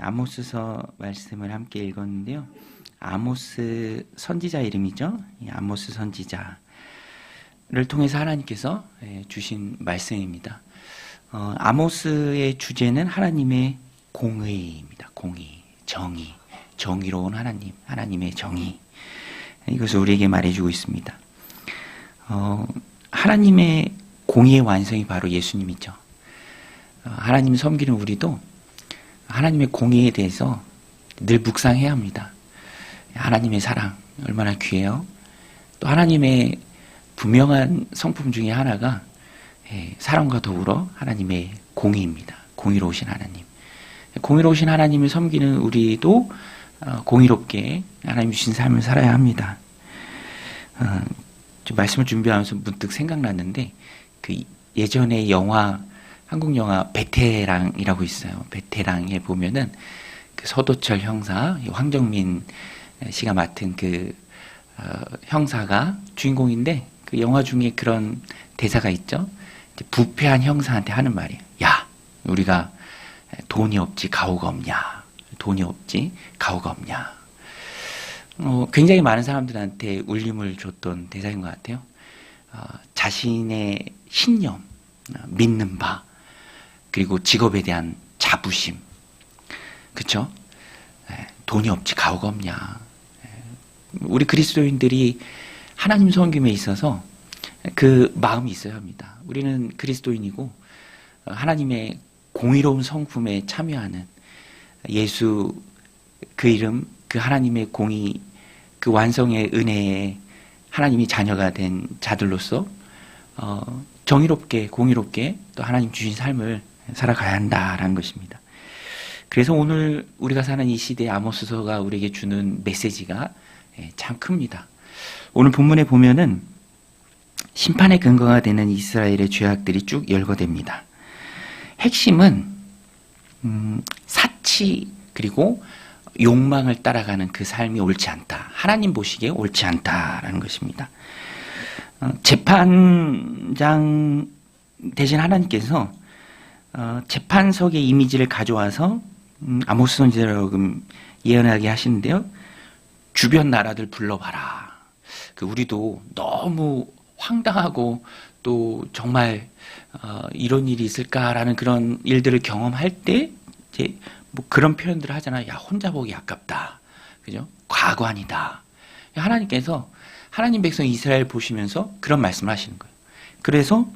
아모스서 말씀을 함께 읽었는데요. 아모스 선지자 이름이죠. 이 아모스 선지자를 통해서 하나님께서 주신 말씀입니다. 아모스의 주제는 하나님의 공의입니다. 공의, 정의, 정의로운 하나님, 하나님의 정의. 이것을 우리에게 말해주고 있습니다. 하나님의 공의의 완성이 바로 예수님이죠. 하나님 섬기는 우리도 하나님의 공의에 대해서 늘 묵상해야 합니다. 하나님의 사랑 얼마나 귀해요. 또 하나님의 분명한 성품 중에 하나가 사랑과 더불어 하나님의 공의입니다. 공의로우신 하나님. 공의로우신 하나님을 섬기는 우리도 공의롭게 하나님 주신 삶을 살아야 합니다. 좀 말씀을 준비하면서 문득 생각났는데 그 예전에 한국 영화 베테랑이라고 있어요. 베테랑에 보면은 그 서도철 형사, 황정민 씨가 맡은 그 형사가 주인공인데 그 영화 중에 그런 대사가 있죠. 부패한 형사한테 하는 말이에요. 야, 우리가 돈이 없지 가오가 없냐? 돈이 없지 가오가 없냐? 굉장히 많은 사람들한테 울림을 줬던 대사인 것 같아요. 자신의 신념, 믿는 바, 그리고 직업에 대한 자부심, 그렇죠? 돈이 없지 가오가 없냐? 우리 그리스도인들이 하나님 섬김에 있어서 그 마음이 있어야 합니다. 우리는 그리스도인이고 하나님의 공의로운 성품에 참여하는 예수 그 이름, 그 하나님의 공의, 그 완성의 은혜에 하나님이 자녀가 된 자들로서 정의롭게, 공의롭게 또 하나님 주신 삶을 살아가야 한다라는 것입니다. 그래서 오늘 우리가 사는 이 시대에 아모스서가 우리에게 주는 메시지가 참 큽니다. 오늘 본문에 보면은 심판의 근거가 되는 이스라엘의 죄악들이 쭉 열거됩니다. 핵심은 사치 그리고 욕망을 따라가는 그 삶이 옳지 않다. 하나님 보시기에 옳지 않다라는 것입니다. 재판장 대신 하나님께서 재판석의 이미지를 가져와서 아모스 선지자라고 예언하게 하시는데요. 주변 나라들 불러봐라. 우리도 너무 황당하고 또 정말 이런 일이 있을까라는 그런 일들을 경험할 때 이제 뭐 그런 표현들을 하잖아요. 야, 혼자 보기 아깝다. 그죠? 과관이다. 하나님께서 하나님 백성 이스라엘 보시면서 그런 말씀을 하시는 거예요. 그래서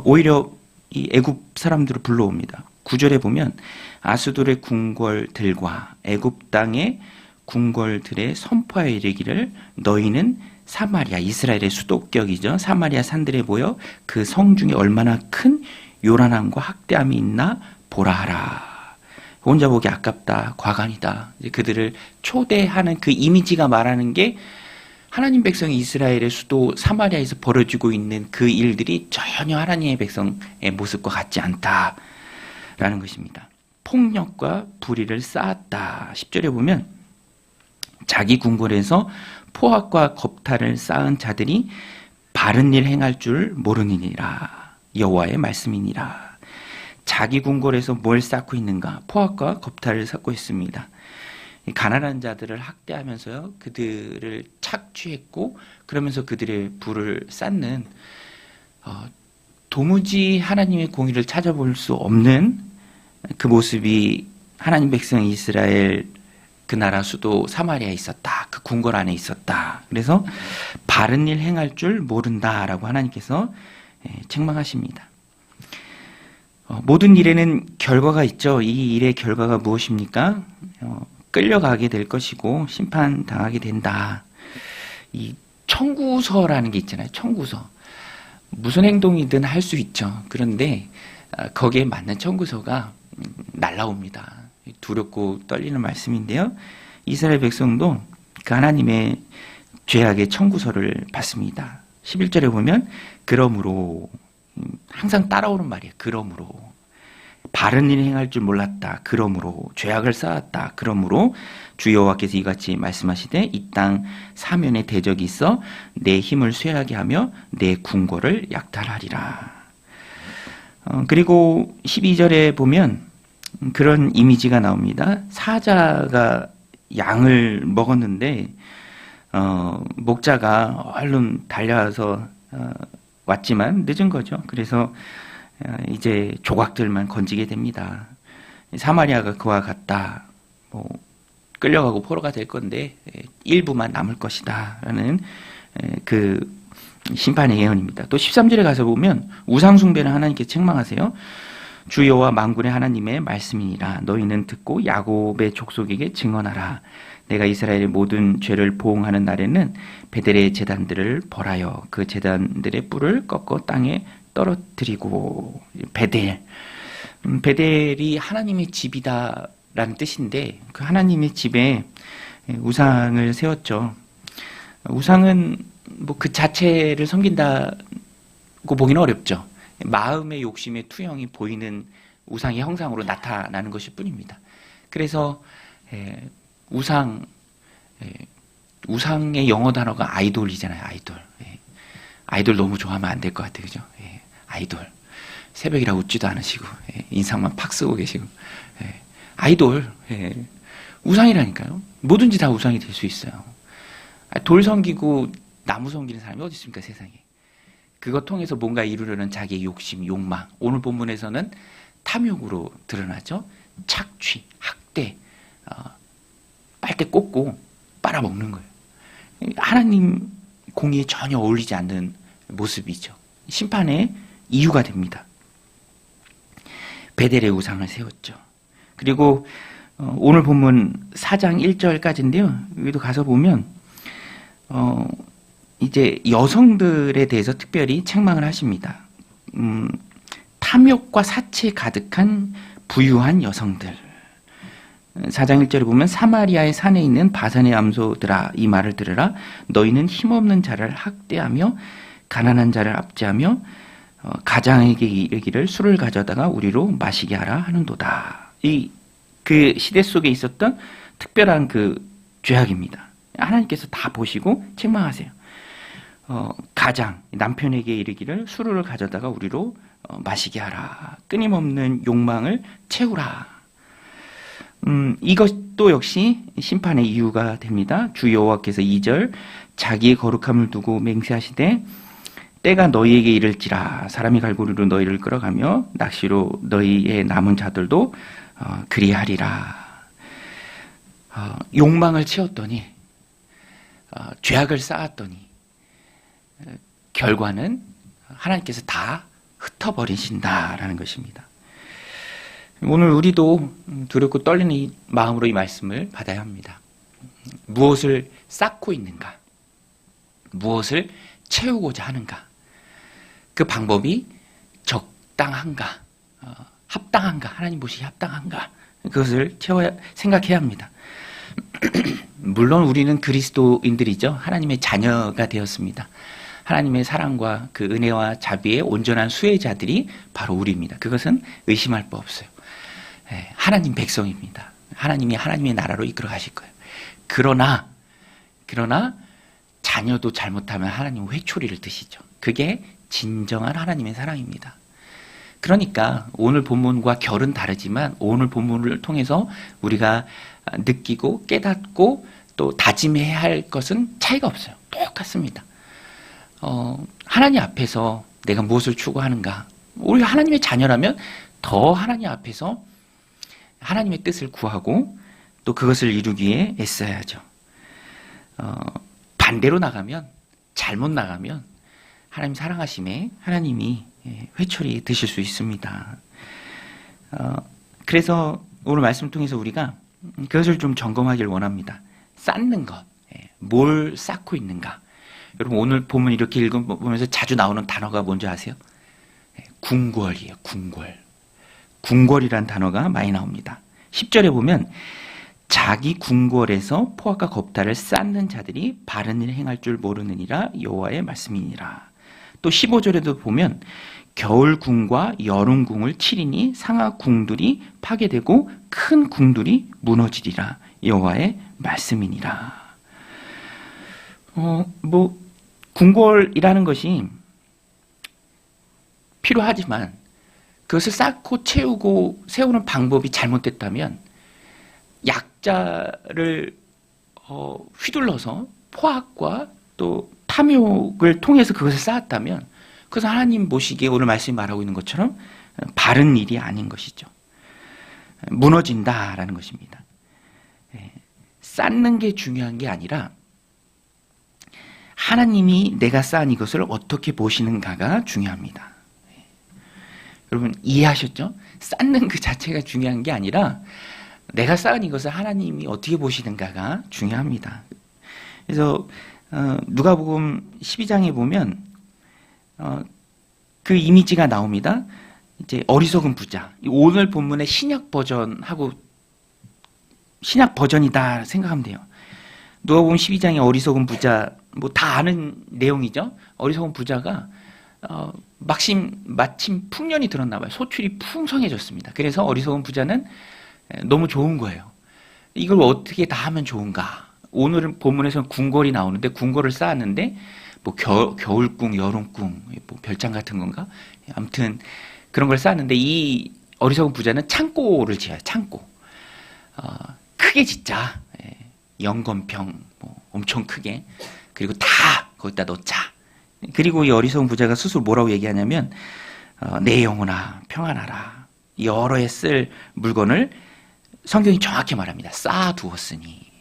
오히려 이 애굽 사람들을 불러옵니다. 9절에 보면 아수돌의 궁궐들과 애굽 땅의 궁궐들에 선포하여 이르기를 너희는 사마리아, 이스라엘의 수도격이죠. 사마리아 산들에 모여 그 성 중에 얼마나 큰 요란함과 학대함이 있나 보라 하라. 혼자 보기 아깝다, 과간이다. 이제 그들을 초대하는 그 이미지가 말하는 게 하나님 백성 이스라엘의 수도 사마리아에서 벌어지고 있는 그 일들이 전혀 하나님의 백성의 모습과 같지 않다라는 것입니다. 폭력과 불의를 쌓았다. 10절에 보면 자기 궁궐에서 포악과 겁탈을 쌓은 자들이 바른 일 행할 줄 모르느니라. 여호와의 말씀이니라. 자기 궁궐에서 뭘 쌓고 있는가? 포악과 겁탈을 쌓고 있습니다. 가난한 자들을 학대하면서요, 그들을 착취했고 그러면서 그들의 부를 쌓는 도무지 하나님의 공의를 찾아볼 수 없는 그 모습이 하나님 백성 이스라엘 그 나라 수도 사마리아에 있었다. 그 궁궐 안에 있었다. 그래서 바른 일 행할 줄 모른다라고 하나님께서 책망하십니다. 모든 일에는 결과가 있죠. 이 일의 결과가 무엇입니까? 끌려가게 될 것이고 심판당하게 된다. 이 청구서라는 게 있잖아요. 청구서. 무슨 행동이든 할 수 있죠. 그런데 거기에 맞는 청구서가 날라옵니다. 두렵고 떨리는 말씀인데요. 이스라엘 백성도 그 하나님의 죄악의 청구서를 받습니다. 11절에 보면 그러므로 항상 따라오는 말이에요. 그러므로 바른 일 행할 줄 몰랐다. 그러므로 죄악을 쌓았다. 그러므로 주 여호와께서 이같이 말씀하시되 이 땅 사면에 대적이 있어 내 힘을 쇠하게 하며 내 궁궐을 약탈하리라. 그리고 12절에 보면 그런 이미지가 나옵니다. 사자가 양을 먹었는데 목자가 얼른 달려와서 왔지만 늦은 거죠. 그래서 이제 조각들만 건지게 됩니다. 사마리아가 그와 같다. 끌려가고 포로가 될 건데 일부만 남을 것이다 라는 그 심판의 예언입니다. 또 13절에 가서 보면 우상 숭배는 하나님께 책망하세요. 주 여호와 만군의 하나님의 말씀이니라. 너희는 듣고 야곱의 족속에게 증언하라. 내가 이스라엘의 모든 죄를 보응하는 날에는 베델의 제단들을 벌하여 그 제단들의 뿔을 꺾어 땅에 떨어뜨리고. 베델이 하나님의 집이다라는 뜻인데 그 하나님의 집에 우상을 세웠죠. 우상은 그 자체를 섬긴다고 보기는 어렵죠. 마음의 욕심의 투영이 보이는 우상의 형상으로 나타나는 것일 뿐입니다. 그래서 우상의 영어 단어가 아이돌이잖아요. 아이돌 너무 좋아하면 안 될 것 같아요. 그죠? 아이돌. 새벽이라 웃지도 않으시고 인상만 팍 쓰고 계시고 아이돌. 우상이라니까요. 뭐든지 다 우상이 될 수 있어요. 돌 섬기고 나무 섬기는 사람이 어디 있습니까, 세상에. 그것 통해서 뭔가 이루려는 자기의 욕심, 욕망. 오늘 본문에서는 탐욕으로 드러나죠. 착취, 학대, 빨대 꽂고 빨아먹는 거예요. 하나님 공의에 전혀 어울리지 않는 모습이죠. 심판의 이유가 됩니다. 베델의 우상을 세웠죠. 그리고 오늘 본문 4장 1절까지인데요. 여기도 가서 보면 이제 여성들에 대해서 특별히 책망을 하십니다. 탐욕과 사치에 가득한 부유한 여성들. 4장 1절에 보면 사마리아의 산에 있는 바산의 암소들아 이 말을 들으라. 너희는 힘없는 자를 학대하며 가난한 자를 압제하며 가장에게 이르기를 술을 가져다가 우리로 마시게 하라 하는도다. 그 시대 속에 있었던 특별한 그 죄악입니다. 하나님께서 다 보시고 책망하세요. 가장 남편에게 이르기를 술을 가져다가 우리로 마시게 하라. 끊임없는 욕망을 채우라. 이것도 역시 심판의 이유가 됩니다. 주 여호와께서 2절 자기의 거룩함을 두고 맹세하시되 때가 너희에게 이를지라. 사람이 갈고리로 너희를 끌어가며 낚시로 너희의 남은 자들도 그리하리라. 욕망을 채웠더니 죄악을 쌓았더니 결과는 하나님께서 다 흩어버리신다라는 것입니다. 오늘 우리도 두렵고 떨리는 이 마음으로 이 말씀을 받아야 합니다. 무엇을 쌓고 있는가? 무엇을 채우고자 하는가? 그 방법이 적당한가? 합당한가? 하나님 보시기에 합당한가? 그것을 생각해야 합니다. 물론 우리는 그리스도인들이죠. 하나님의 자녀가 되었습니다. 하나님의 사랑과 그 은혜와 자비의 온전한 수혜자들이 바로 우리입니다. 그것은 의심할 바 없어요. 하나님 백성입니다. 하나님이 하나님의 나라로 이끌어 가실 거예요. 그러나 자녀도 잘못하면 하나님 회초리를 드시죠. 그게 진정한 하나님의 사랑입니다. 그러니까 오늘 본문과 결은 다르지만 오늘 본문을 통해서 우리가 느끼고 깨닫고 또 다짐해야 할 것은 차이가 없어요. 똑같습니다. 하나님 앞에서 내가 무엇을 추구하는가? 우리 하나님의 자녀라면 더 하나님 앞에서 하나님의 뜻을 구하고 또 그것을 이루기 위해 애써야죠. 반대로 나가면, 잘못 나가면 하나님 사랑하심에 하나님이 회초리 드실 수 있습니다. 그래서 오늘 말씀 통해서 우리가 그것을 좀 점검하길 원합니다. 쌓는 것, 뭘 쌓고 있는가? 여러분 오늘 본문 이렇게 읽으면서 자주 나오는 단어가 뭔지 아세요? 궁궐이에요. 궁궐이란 단어가 많이 나옵니다. 10절에 보면 자기 궁궐에서 포악과 겁탈을 쌓는 자들이 바른 일 행할 줄 모르느니라 여호와의 말씀이니라. 또 15절에도 보면 겨울 궁과 여름 궁을 치리니 상하 궁들이 파괴되고 큰 궁들이 무너지리라 여호와의 말씀이니라. 궁궐이라는 것이 필요하지만 그것을 쌓고 채우고 세우는 방법이 잘못됐다면 약자를 휘둘러서 포악과 또 탐욕을 통해서 그것을 쌓았다면 그것은 하나님 보시기에 오늘 말씀이 말하고 있는 것처럼 바른 일이 아닌 것이죠. 무너진다라는 것입니다. 쌓는 게 중요한 게 아니라 하나님이 내가 쌓은 이것을 어떻게 보시는가가 중요합니다. 여러분 이해하셨죠? 쌓는 그 자체가 중요한 게 아니라 내가 쌓은 이것을 하나님이 어떻게 보시는가가 중요합니다. 그래서 누가복음 12장에 보면 그 이미지가 나옵니다. 이제 어리석은 부자. 오늘 본문의 신약 버전하고 신약 버전이다 생각하면 돼요. 누가복음 12장의 어리석은 부자, 뭐 다 아는 내용이죠. 어리석은 부자가 마침 풍년이 들었나 봐요. 소출이 풍성해졌습니다. 그래서 어리석은 부자는 너무 좋은 거예요. 이걸 어떻게 다 하면 좋은가? 오늘 본문에서는 궁궐이 나오는데 궁궐을 쌓았는데 뭐 겨울궁, 여름궁, 뭐 별장 같은 건가? 아무튼 그런 걸 쌓았는데 이 어리석은 부자는 창고를 지어요. 창고. 크게 짓자. 영건평 뭐 엄청 크게. 그리고 다 거기다 넣자. 그리고 이 어리석은 부자가 스스로 뭐라고 얘기하냐면 내 영혼아 평안하라. 여러 해 쓸 물건을 성경이 정확히 말합니다. 쌓아두었으니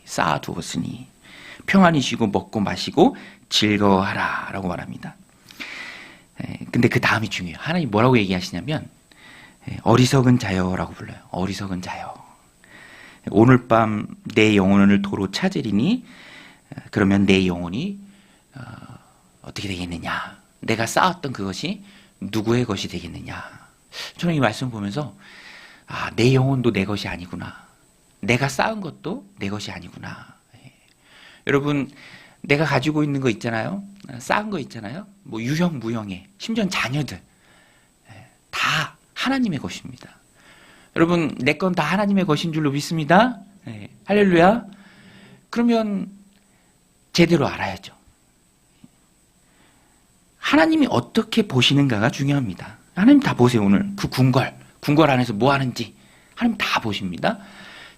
평안히 쉬고 먹고 마시고 즐거워하라 라고 말합니다. 근데 그 다음이 중요해요. 하나님 뭐라고 얘기하시냐면 어리석은 자여라고 불러요. 어리석은 자여. 오늘 밤 내 영혼을 도로 찾으리니 그러면 내 영혼이 어떻게 되겠느냐. 내가 쌓았던 그것이 누구의 것이 되겠느냐. 저는 이 말씀 보면서 내 영혼도 내 것이 아니구나. 내가 쌓은 것도 내 것이 아니구나. 여러분 내가 가지고 있는 거 있잖아요. 쌓은 거 있잖아요. 뭐 유형 무형의 심지어 자녀들 다 하나님의 것입니다. 여러분 내 건 다 하나님의 것인 줄로 믿습니다. 할렐루야. 그러면 제대로 알아야죠. 하나님이 어떻게 보시는가가 중요합니다. 하나님 다 보세요. 오늘 그 궁궐 안에서 뭐 하는지 하나님 다 보십니다.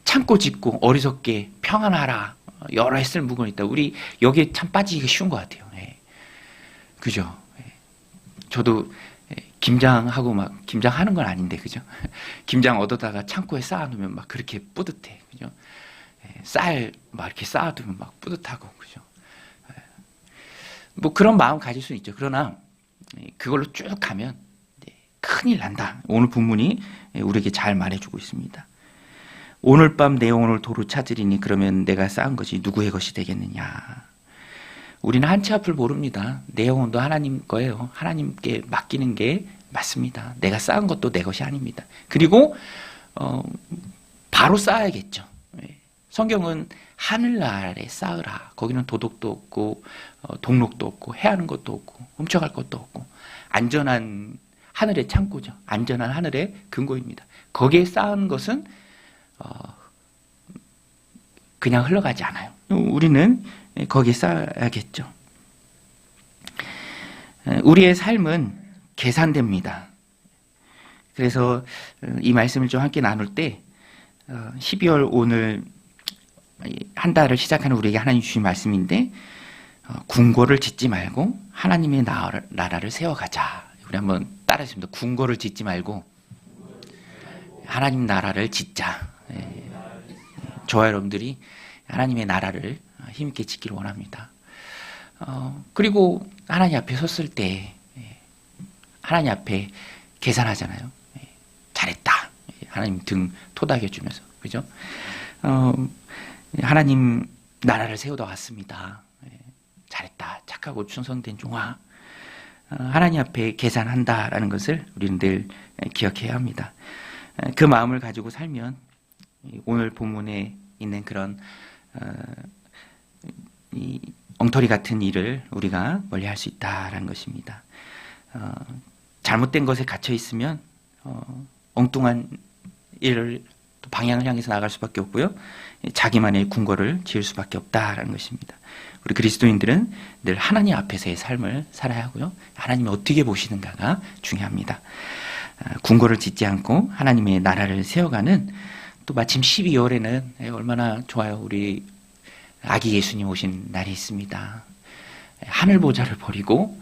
창고 짓고 어리석게 평안하라. 여러 해 쓸 물건이 있다. 우리 여기에 참 빠지기가 쉬운 것 같아요. 그죠? 저도 김장하고 막 김장하는 건 아닌데 그죠? 김장 얻어다가 창고에 쌓아놓으면 막 그렇게 뿌듯해. 그죠? 쌀 막 이렇게 쌓아두면 막 뿌듯하고 그죠? 뭐 그런 마음 가질 수는 있죠. 그러나 그걸로 쭉 가면 큰일 난다. 오늘 본문이 우리에게 잘 말해주고 있습니다. 오늘 밤 내 영혼을 도로 찾으리니 그러면 내가 쌓은 것이 누구의 것이 되겠느냐. 우리는 한 치 앞을 모릅니다. 내 영혼도 하나님 거예요. 하나님께 맡기는 게 맞습니다. 내가 쌓은 것도 내 것이 아닙니다. 그리고 바로 쌓아야겠죠. 성경은 하늘나라에 쌓으라. 거기는 도둑도 없고 동록도 없고 해하는 것도 없고 훔쳐갈 것도 없고 안전한 하늘의 창고죠. 안전한 하늘의 근거입니다. 거기에 쌓은 것은 그냥 흘러가지 않아요. 우리는 거기에 쌓아야겠죠. 우리의 삶은 계산됩니다. 그래서 이 말씀을 좀 함께 나눌 때 12월 오늘 한 달을 시작하는 우리에게 하나님 주신 말씀인데 궁궐을 짓지 말고 하나님의 나라를 세워가자. 우리 한번 따라했습니다. 궁궐을 짓지 말고 하나님 나라를 짓자. 저와 여러분들이 하나님의 나라를 힘있게 짓기를 원합니다. 그리고 하나님 앞에 섰을 때 하나님 앞에 계산하잖아요. 잘했다. 하나님 등 토닥여주면서 그죠? 하나님 나라를 세우다 왔습니다. 잘했다. 착하고 충성된 종아. 하나님 앞에 계산한다라는 것을 우리는 늘 기억해야 합니다. 그 마음을 가지고 살면 오늘 본문에 있는 그런 이 엉터리 같은 일을 우리가 멀리할 수 있다라는 것입니다. 잘못된 것에 갇혀 있으면 엉뚱한 일을 또 방향을 향해서 나갈 수밖에 없고요. 자기만의 궁궐을 지을 수밖에 없다라는 것입니다. 우리 그리스도인들은 늘 하나님 앞에서의 삶을 살아야 하고요. 하나님이 어떻게 보시는가가 중요합니다. 궁궐을 짓지 않고 하나님의 나라를 세워가는, 또 마침 12월에는 얼마나 좋아요. 우리 아기 예수님 오신 날이 있습니다. 하늘 보좌를 버리고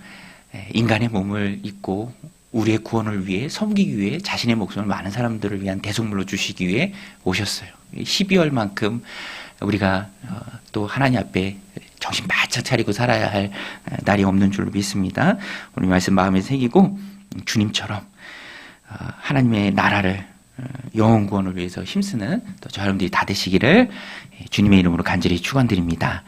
인간의 몸을 입고 우리의 구원을 위해, 섬기기 위해 자신의 목숨을 많은 사람들을 위한 대속물로 주시기 위해 오셨어요. 12월만큼 우리가 또 하나님 앞에 정신 바짝 차리고 살아야 할 날이 없는 줄로 믿습니다. 오늘 말씀 마음에 새기고 주님처럼 하나님의 나라를, 영혼 구원을 위해서 힘쓰는 또 저 여러분들이 다 되시기를 주님의 이름으로 간절히 축원드립니다.